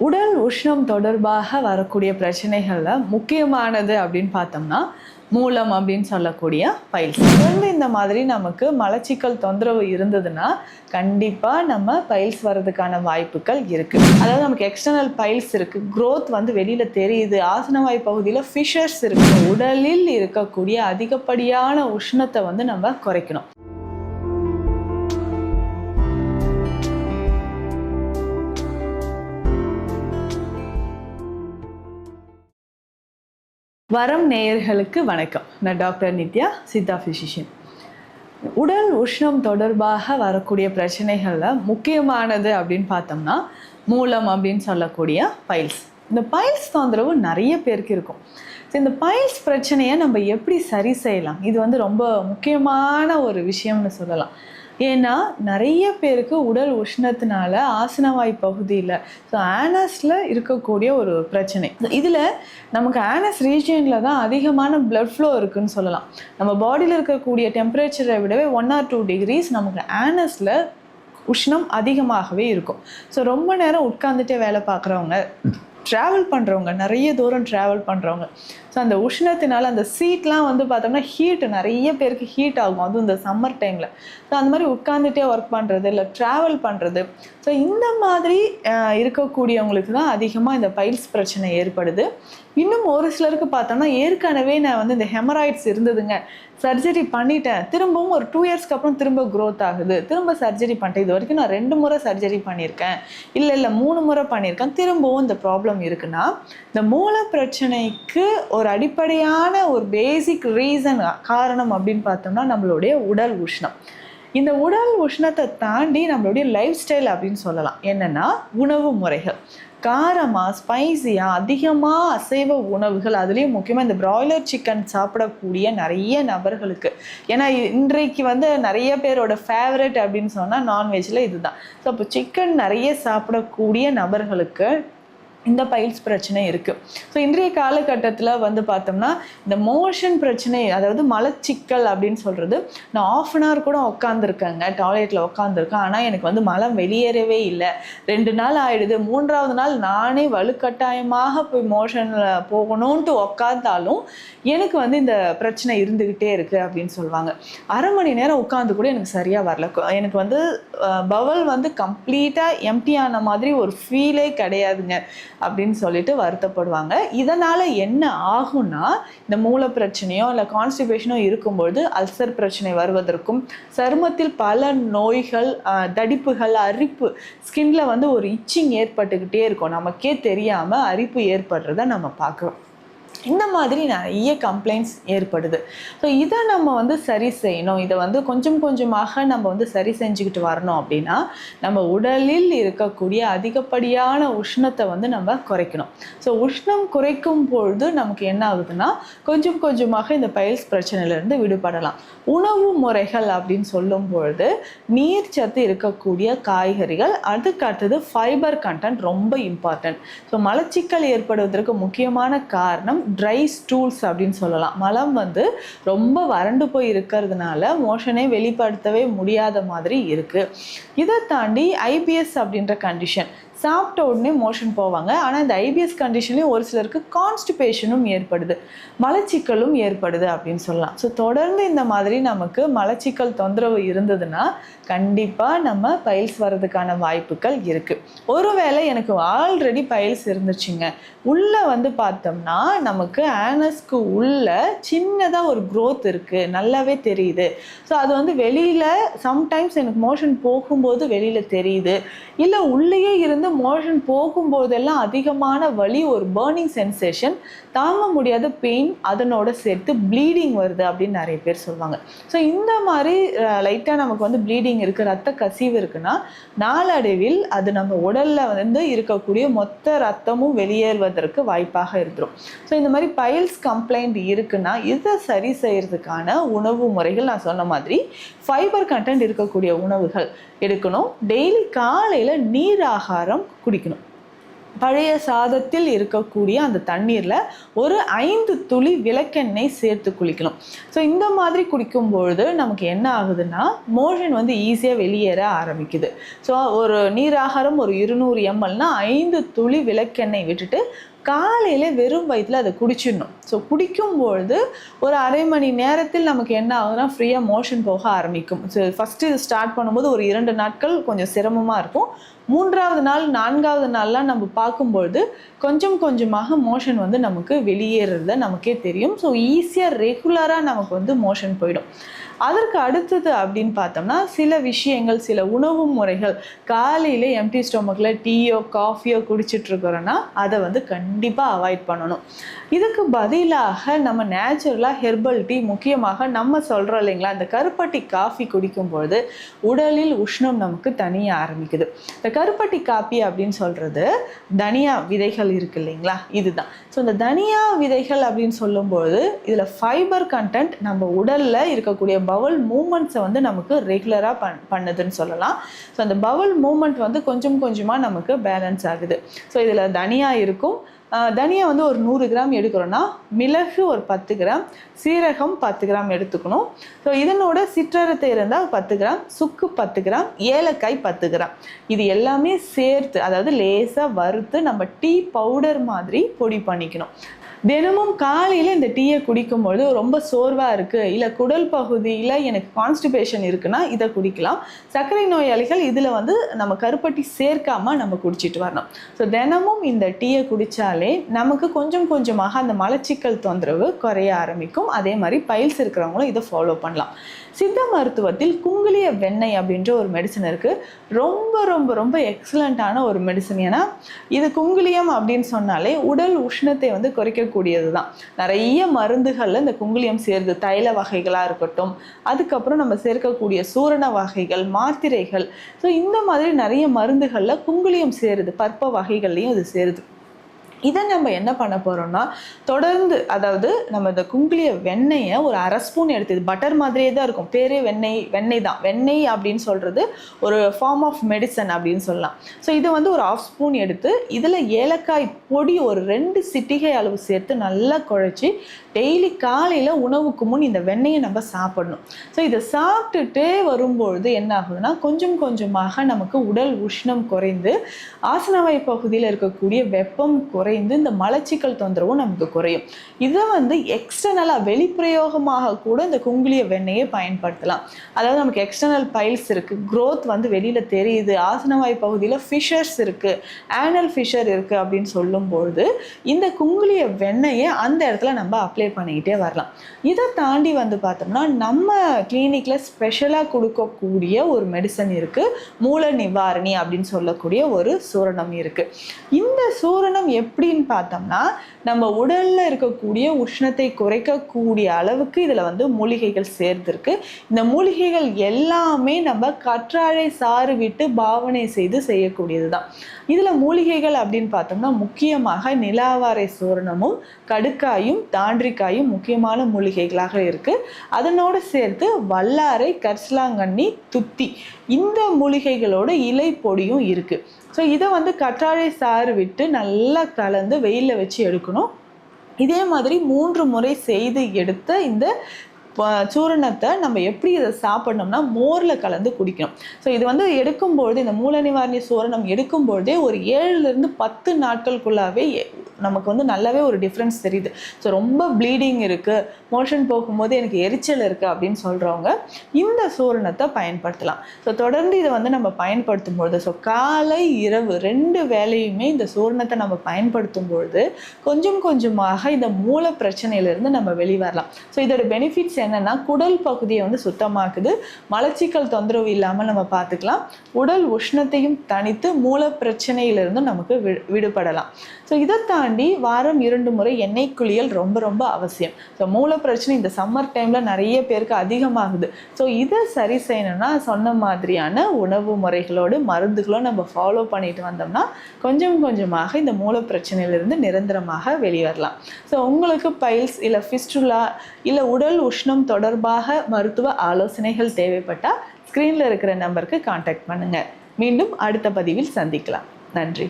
உடல் உஷ்ணம் தொடர்பாக வரக்கூடிய பிரச்சனைகள்ல முக்கியமானது அப்படின்னு பார்த்தோம்னா மூலம் அப்படின்னு சொல்லக்கூடிய பைல்ஸ். தொடர்ந்து இந்த மாதிரி நமக்கு மலச்சிக்கல் தொந்தரவு இருந்ததுன்னா கண்டிப்பாக நம்ம பைல்ஸ் வர்றதுக்கான வாய்ப்புகள் இருக்குது. அதாவது நமக்கு எக்ஸ்டர்னல் பைல்ஸ் இருக்குது, க்ரோத் வந்து வெளியில் தெரியுது, ஆசனவாய் பகுதியில் ஃபிஷர்ஸ் இருக்குது. உடலில் இருக்கக்கூடிய அதிகப்படியான உஷ்ணத்தை வந்து நம்ம குறைக்கணும். வரம் நேயர்களுக்கு வணக்கம். நான் டாக்டர் நித்யா, சித்தா ஃபிசிஷியன். உடல் உஷ்ணம் தொடர்பாக வரக்கூடிய பிரச்சனைகளில் முக்கியமானது அப்படின்னு பார்த்தோம்னா மூலம் அப்படின்னு சொல்லக்கூடிய பைல்ஸ். இந்த பைல்ஸ் தொந்தரவு நிறைய பேருக்கு இருக்கும். இந்த பைல்ஸ் பிரச்சனையை நம்ம எப்படி சரி செய்யலாம், இது வந்து ரொம்ப முக்கியமான ஒரு விஷயம்னு சொல்லலாம். ஏன்னா நிறைய பேருக்கு உடல் உஷ்ணத்தினால ஆசனவாய் பகுதியில் ஆனஸில் இருக்கக்கூடிய ஒரு பிரச்சனை. இதில் நமக்கு ஆனஸ் ரீஜியனில் தான் அதிகமான பிளட் ஃப்ளோ இருக்குதுன்னு சொல்லலாம். நம்ம பாடியில் இருக்கக்கூடிய டெம்பரேச்சரை விடவே 1 or 2 degrees நமக்கு ஆனஸில் உஷ்ணம் அதிகமாகவே இருக்கும். ஸோ ரொம்ப நேரம் உட்காந்துட்டே வேலை பார்க்குறவங்க, ட்ராவல் பண்ணுறவங்க, நிறைய தூரம் ட்ராவல் பண்ணுறவங்க, ஸோ அந்த உஷ்ணத்தினால அந்த சீட்லாம் வந்து பார்த்தோம்னா ஹீட்டு, நிறைய பேருக்கு ஹீட் ஆகும், அதுவும் இந்த சம்மர் டைமில். ஸோ அந்த மாதிரி உட்காந்துட்டே ஒர்க் பண்ணுறது இல்லை ட்ராவல் பண்ணுறது, ஸோ இந்த மாதிரி இருக்கக்கூடியவங்களுக்கு தான் அதிகமாக இந்த பைல்ஸ் பிரச்சனை ஏற்படுது. இன்னும் ஒரு சிலருக்கு பார்த்தோம்னா ஏற்கனவே நான் வந்து இந்த ஹெமராய்ட்ஸ் இருந்ததுங்க, சர்ஜரி பண்ணிட்டேன், திரும்பவும் ஒரு 2 yearsக்கு அப்புறம் திரும்ப க்ரோத் ஆகுது, திரும்ப சர்ஜரி பண்ணிட்டேன், இது வரைக்கும் நான் 2 முறை சர்ஜரி பண்ணியிருக்கேன், இல்லை 3 முறை பண்ணியிருக்கேன், திரும்பவும் இந்த ப்ராப்ளம் இருக்குன்னா இந்த மூல பிரச்சனைக்கு ஒரு அடிப்படையான ஒரு பேசிக் ரீசன் காரணம் அப்படின்னு பார்த்தோம்னா நம்மளுடைய உடல் உஷ்ணம். இந்த உடல் உஷ்ணத்தை தாண்டி நம்மளுடைய லைஃப் ஸ்டைல் அப்படின்னு சொல்லலாம். என்னென்னா உணவு முறைகள், காரமாக ஸ்பைசியாக அதிகமாக அசைவ உணவுகள், அதுலேயும் முக்கியமாக இந்த பிராய்லர் சிக்கன் சாப்பிடக்கூடிய நிறைய நபர்களுக்கு, ஏன்னா இன்றைக்கு வந்து நிறைய பேரோட ஃபேவரட் அப்படின்னு சொன்னால் நான்வெஜ்ஜில் இதுதான். ஸோ அப்போ சிக்கன் நிறைய சாப்பிடக்கூடிய நபர்களுக்கு இந்த பைல்ஸ் பிரச்சனை இருக்குது. ஸோ இன்றைய காலகட்டத்தில் வந்து பார்த்தோம்னா இந்த மோஷன் பிரச்சனை, அதாவது மலச்சிக்கல் அப்படின்னு சொல்கிறது, நான் 1/2 hour கூட உட்காந்துருக்கேங்க, டாய்லெட்டில் உட்காந்துருக்கேன், ஆனால் எனக்கு வந்து மலம் வெளியேறவே இல்லை, 2 நாள் ஆகிடுது, 3ஆவது நாள் நானே வலுக்கட்டாயமாக போய் மோஷனில் போகணுன்ட்டு உட்காந்தாலும் எனக்கு வந்து இந்த பிரச்சனை இருந்துக்கிட்டே இருக்குது அப்படின்னு சொல்லுவாங்க. 1/2 மணி நேரம் உட்காந்து கூட எனக்கு சரியாக வரல, எனக்கு வந்து பவல் வந்து கம்ப்ளீட்டாக எம்டியான மாதிரி ஒரு ஃபீலே கிடையாதுங்க அப்படின்னு சொல்லிட்டு வருத்தப்படுவாங்க. இதனால் என்ன ஆகும்னா இந்த மூல பிரச்சனையோ இல்லை கான்ஸ்டிபேஷனோ இருக்கும்பொழுது அல்சர் பிரச்சனை வருவதற்கும், சருமத்தில் பல நோய்கள், தடிப்புகள், அரிப்பு, ஸ்கின்ல வந்து ஒரு இச்சிங் ஏற்பட்டுக்கிட்டே இருக்கும், நமக்கே தெரியாமல் அரிப்பு ஏற்படுறத நம்ம பார்க்குறோம். இந்த மாதிரி நிறைய கம்ப்ளைண்ட்ஸ் ஏற்படுது. ஸோ இதை நம்ம வந்து சரி செய்யணும், இதை வந்து கொஞ்சம் கொஞ்சமாக நம்ம வந்து சரி செஞ்சுக்கிட்டு வரணும் அப்படின்னா நம்ம உடலில் இருக்கக்கூடிய அதிகப்படியான உஷ்ணத்தை வந்து நம்ம குறைக்கணும். ஸோ உஷ்ணம் குறைக்கும் பொழுது நமக்கு என்ன ஆகுதுன்னா கொஞ்சம் கொஞ்சமாக இந்த பைல்ஸ் பிரச்சனையிலேருந்து விடுபடலாம். உணவு முறைகள் அப்படின்னு சொல்லும் பொழுது நீர் சத்து இருக்கக்கூடிய காய்கறிகள், அதுக்கு அடுத்தது ஃபைபர் கண்டென்ட் ரொம்ப இம்பார்ட்டன்ட். ஸோ மலச்சிக்கல் ஏற்படுவதற்கு முக்கியமான காரணம் ட்ரை ஸ்டூல்ஸ் அப்படின்னு சொல்லலாம். மலம் வந்து ரொம்ப வறண்டு போய் இருக்கிறதுனால மோஷனே வெளிப்படுத்தவே முடியாத மாதிரி இருக்குது. இதை தாண்டி ஐபிஎஸ் அப்படின்ற கண்டிஷன், சாப்பிட்ட உடனே மோஷன் போவாங்க, ஆனால் இந்த ஐபிஎஸ் கண்டிஷன்லேயும் ஒரு சிலருக்கு கான்ஸ்டிபேஷனும் ஏற்படுது, மலச்சிக்கலும் ஏற்படுது அப்படின்னு சொல்லலாம். ஸோ தொடர்ந்து இந்த மாதிரி நமக்கு மலச்சிக்கல் தொந்தரவு இருந்ததுன்னா கண்டிப்பாக நம்ம பைல்ஸ் வர்றதுக்கான வாய்ப்புகள் இருக்குது. ஒருவேளை எனக்கு ஆல்ரெடி பைல்ஸ் இருந்துச்சுங்க, உள்ளே வந்து பார்த்தோம்னா நமக்கு ஆனஸ்க்கு உள்ள சின்னதாக ஒரு க்ரோத் இருக்குது, நல்லாவே தெரியுது. ஸோ அது வந்து வெளியில் சம்டைம்ஸ் எனக்கு மோஷன் போகும்போது வெளியில் தெரியுது, இல்லை உள்ளேயே இருந்து மோஷன் போகும்போதெல்லாம் அதிகமான வலி, ஒரு பர்னிங் சென்சேஷன், தாங்க முடியாத பெயின், அதனோட சேர்த்து ப்ளீடிங் வருது அப்படின்னு நிறைய பேர் சொல்லுவாங்க. ஸோ இந்த மாதிரி லைட்டாக நமக்கு வந்து ப்ளீடிங் இருக்குது, ரத்த கசிவு இருக்குன்னா நாளடைவில் அது நம்ம உடலில் வந்து இருக்கக்கூடிய மொத்த ரத்தமும் வெளியேறுவதற்கு வாய்ப்பாக இருந்துடும். ஸோ இந்த மாதிரி பைல்ஸ் கம்ப்ளைண்ட் இருக்குன்னா இதை சரி செய்யறதுக்கான உணவு முறைகள் நான் சொன்ன மாதிரி ஃபைபர் கண்டென்ட் இருக்கக்கூடிய உணவுகள் எடுக்கணும், டெய்லி காலையில் நீர் ஆகாரம் குடிக்கணும். பழைய சாதத்தில் இருக்கக்கூடிய அந்த தண்ணீரில் ஒரு 5 துளி விளக்கெண்ணெய் சேர்த்து குளிக்கணும். ஸோ இந்த மாதிரி குடிக்கும்பொழுது நமக்கு என்ன ஆகுதுன்னா மோஷன் வந்து ஈஸியாக வெளியேற ஆரம்பிக்குது. ஸோ ஒரு நீராகாரம் ஒரு 200 mlனா 5 துளி விளக்கெண்ணெய் விட்டுட்டு காலையில் வெறும் வயிற்றில் அதை குடிச்சிடணும். ஸோ குடிக்கும்பொழுது ஒரு அரை மணி நேரத்தில் நமக்கு என்ன ஆகுதுன்னா ஃப்ரீயாக மோஷன் போக ஆரம்பிக்கும். ஸோ ஃபஸ்ட்டு இது ஸ்டார்ட் பண்ணும்போது ஒரு 2 நாட்கள் கொஞ்சம் சிரமமாக இருக்கும். 3வது நாள் 4வது நாள்லாம் நம்ம பார்க்கும்பொழுது கொஞ்சம் கொஞ்சமாக மோஷன் வந்து நமக்கு வெளியேறத நமக்கே தெரியும். ஸோ ஈஸியாக ரெகுலராக நமக்கு வந்து மோஷன் போயிடும். அதற்கு அடுத்தது அப்படின்னு பார்த்தோம்னா சில விஷயங்கள், சில உணவு முறைகள், காலையில் எம்டி ஸ்டொமக்கில் டீயோ காஃபியோ குடிச்சிட்ருக்கிறோன்னா அதை வந்து கண்டிப்பாக அவாய்ட் பண்ணணும். இதுக்கு பதிலாக நம்ம நேச்சுரலாக ஹெர்பல் டீ, முக்கியமாக நம்ம சொல்கிறோம் இல்லைங்களா, இந்த கருப்பட்டி காஃபி குடிக்கும்பொழுது உடலில் உஷ்ணம் நமக்கு தனிய ஆரம்பிக்குது. இந்த கருப்பட்டி காப்பி அப்படின்னு சொல்கிறது தனியா விதைகள் இருக்குது இல்லைங்களா, இதுதான். ஸோ இந்த தனியா விதைகள் அப்படின்னு சொல்லும்போது இதில் ஃபைபர் கண்டென்ட் நம்ம உடலில் இருக்கக்கூடிய பவல் மூமெண்ட்ஸை வந்து நமக்கு ரெகுலராக பண்ணுதுன்னு சொல்லலாம். ஸோ அந்த பவல் மூமெண்ட் வந்து கொஞ்சம் கொஞ்சமாக நமக்கு பேலன்ஸ் ஆகுது. ஸோ இதில் தனியா இருக்கும். தனியா வந்து ஒரு 100 கிராம் எடுக்கிறோன்னா மிளகு ஒரு 10 கிராம், சீரகம் 10 கிராம் எடுத்துக்கணும். ஸோ இதனோட சிற்றரத்தை இருந்தால் 10 கிராம், சுக்கு 10 கிராம், ஏலக்காய் 10 கிராம், இது எல்லாமே சேர்த்து அதாவது லேசாக வறுத்து நம்ம டீ பவுடர் மாதிரி பொடி பண்ணிக்கணும். தினமும் காலையில் இந்த டீயை குடிக்கும்பொழுது ரொம்ப சோர்வாக இருக்குது, இல்லை குடல் பகுதியில் எனக்கு கான்ஸ்டிபேஷன் இருக்குன்னா இதை குடிக்கலாம். சர்க்கரை நோயாளிகள் இதில் வந்து நம்ம கருப்பட்டி சேர்க்காமல் நம்ம குடிச்சிட்டு வரணும். ஸோ தினமும் இந்த டீயை குடித்தாலே நமக்கு கொஞ்சம் கொஞ்சமாக அந்த மலச்சிக்கல் தொந்தரவு குறைய ஆரம்பிக்கும். அதே மாதிரி பைல்ஸ் இருக்கிறவங்களும் இதை ஃபாலோ பண்ணலாம். சித்த மருத்துவத்தில் குங்குலிய வெண்ணெய் அப்படின்ற ஒரு மெடிசன் இருக்குது. ரொம்ப ரொம்ப ரொம்ப எக்ஸலண்ட்டான ஒரு மெடிசன். ஏன்னா இது குங்குலியம் அப்படின்னு சொன்னாலே உடல் உஷ்ணத்தை வந்து குறைக்கக்கூடியது தான். நிறைய மருந்துகளில் இந்த குங்குலியம் சேருது. தைல வகைகளாக இருக்கட்டும், அதுக்கப்புறம் நம்ம சேர்க்கக்கூடிய சூரண வகைகள், மாத்திரைகள், ஸோ இந்த மாதிரி நிறைய மருந்துகளில் குங்குலியம் சேருது. பற்ப வகைகள்லையும் இது சேருது. இதை நம்ம என்ன பண்ண போகிறோம்னா தொடர்ந்து, அதாவது நம்ம இந்த குங்குலிய வெண்ணெயை ஒரு 1/2 ஸ்பூன் எடுத்து, இது பட்டர் மாதிரியே தான் இருக்கும், பேரே வெண்ணெய் தான். வெண்ணெய் அப்படின்னு சொல்கிறது ஒரு ஃபார்ம் ஆஃப் மெடிசன் அப்படின்னு சொல்லலாம். ஸோ இது வந்து ஒரு 1/2 ஸ்பூன் எடுத்து இதில் ஏலக்காய் பொடி ஒரு 2 சிட்டிகை அளவு சேர்த்து நல்லா குழைச்சி டெய்லி காலையில் உணவுக்கு முன் இந்த வெண்ணெயை நம்ம சாப்பிடணும். ஸோ இதை சாப்பிட்டுட்டே வரும்பொழுது என்ன ஆகுதுன்னா கொஞ்சம் கொஞ்சமாக நமக்கு உடல் உஷ்ணம் குறைந்து ஆசனவாய் பகுதியில் இருக்கக்கூடிய வெப்பம் குறைந்து இந்த மலச்சிக்கல் தொந்தரவும் நமக்கு குறையும். இதை வந்து எக்ஸ்டர்னலாக வெளிப்பிரயோகமாக கூட இந்த குங்குலிய வெண்ணெயை பயன்படுத்தலாம். அதாவது நமக்கு எக்ஸ்டர்னல் பைல்ஸ் இருக்குது, க்ரோத் வந்து வெளியில் தெரியுது, ஆசனவாய் பகுதியில் ஃபிஷர்ஸ் இருக்குது, ஆனல் ஃபிஷர் இருக்குது அப்படின்னு சொல்லும்பொழுது இந்த குங்குலிய வெண்ணெயை அந்த இடத்துல நம்ம அப்ளை பண்ணிக்கிட்டே வரலாம். இதை தாண்டி வந்து பார்த்தோம்னா நம்ம கிளினிக்கில் ஸ்பெஷலாக கொடுக்கக்கூடிய ஒரு மெடிசன் இருக்குது, மூல நிவாரணி அப்படின்னு சொல்லக்கூடிய ஒரு சூரணம் இருக்குது. இந்த சூரணம் எப்படின்னு பார்த்தோம்னா நம்ம உடலில் இருக்கக்கூடிய உஷ்ணத்தை குறைக்கக்கூடிய அளவுக்கு இதில் வந்து மூலிகைகள் சேர்ந்துருக்கு. இந்த மூலிகைகள் எல்லாமே நம்ம கற்றாழை சாறு விட்டு பாவனை செய்து செய்யக்கூடியது தான். இதில் மூலிகைகள் அப்படின்னு பார்த்தோம்னா முக்கியமாக நிலாவாரை சூரணமும் கடுக்காயும் தாண்டிக்காயும் முக்கியமான மூலிகைகளாக இருக்குது. அதனோடு சேர்த்து வல்லாரை, கரிசலாங்கண்ணி, துத்தி, இந்த மூலிகைகளோட இலை பொடியும் இருக்குது. ஸோ இதை வந்து கற்றாழை சாறு விட்டு நல்லா கலந்து வெயிலில் வச்சு எடுக்கணும். இதே மாதிரி 3 முறை செய்து எடுத்த இந்த சூரணத்தை நம்ம எப்படி இதை சாப்பிடணும்னா மோரில் கலந்து குடிக்கணும். ஸோ இது வந்து எடுக்கும்பொழுது, இந்த மூல நிவாரணி சூரணம் எடுக்கும்பொழுதே ஒரு 7லேருந்து 10 நாட்களுக்குள்ளாவே நமக்கு வந்து நல்லாவே ஒரு டிஃப்ரென்ஸ் தெரியுது. ஸோ ரொம்ப ப்ளீடிங் இருக்குது, மோஷன் போகும்போது எனக்கு எரிச்சல் இருக்குது அப்படின்னு சொல்கிறவங்க இந்த சூரணத்தை பயன்படுத்தலாம். ஸோ தொடர்ந்து இதை வந்து நம்ம பயன்படுத்தும் பொழுது, ஸோ காலை இரவு 2 வேளையுமே இந்த சூரணத்தை நம்ம பயன்படுத்தும் பொழுது கொஞ்சம் கொஞ்சமாக இந்த மூல பிரச்சனையிலிருந்து நம்ம வெளிவரலாம். ஸோ இதோட பெனிஃபிட்ஸ் என்னன்னா குடல் பகுதியை வந்து சுத்தமாக்குது, மலச்சிக்கல் தொந்தரவு இல்லாமல் நம்ம பார்த்துக்கலாம், உடல் உஷ்ணத்தையும் தணித்து மூல பிரச்சனையிலிருந்து நமக்கு விடுபடலாம். ஸோ இதை தாண்டி வாரம் 2 முறை எண்ணெய் குளியல் ரொம்ப ரொம்ப அவசியம். ஸோ மூல பிரச்சனை இந்த சம்மர் டைமில் நிறைய பேருக்கு அதிகமாகுது. ஸோ இதை சரி செய்யணும்னா சொன்ன மாதிரியான உணவு முறைகளோடு மருந்துகளோ நம்ம ஃபாலோ பண்ணிட்டு வந்தோம்னா கொஞ்சம் கொஞ்சமாக இந்த மூல பிரச்சனையிலிருந்து நிரந்தரமாக வெளிவரலாம். ஸோ உங்களுக்கு பைல்ஸ் இல்லை ஃபிஸ்டுலா இல்லை உடல் உஷ்ணம் தொடர்பாக மருத்துவ ஆலோசனைகள் தேவைப்பட்டால் ஸ்க்ரீனில் இருக்கிற நம்பருக்கு கான்டாக்ட் பண்ணுங்கள். மீண்டும் அடுத்த பதிவில் சந்திக்கலாம். நன்றி.